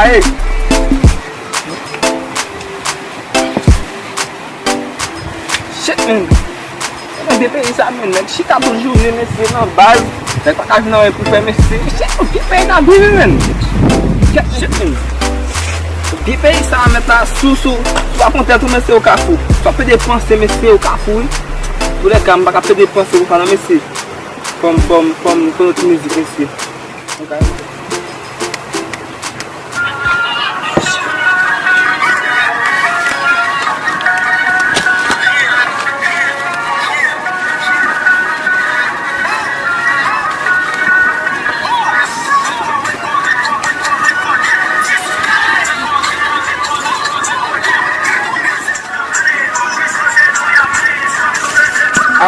aí. Shit, man. Eu não devia isso, man. Né? Shit, tá por journée, mais na base. É pra casa não é pro PMC. Shit, o que é na vida, man? Shit, man. O que é isso, man? Tá susso. Só acontece com o Cafu. Só perder penser, mais o Cafu. Por aí, cara, não vai perder penser com o canal, mais comme notre musique ici. Okay.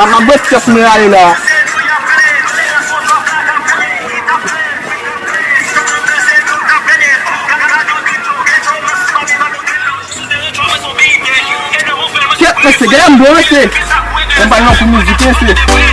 Ma bestia funerale là. Esse game é bom, esse. É para não musique esse.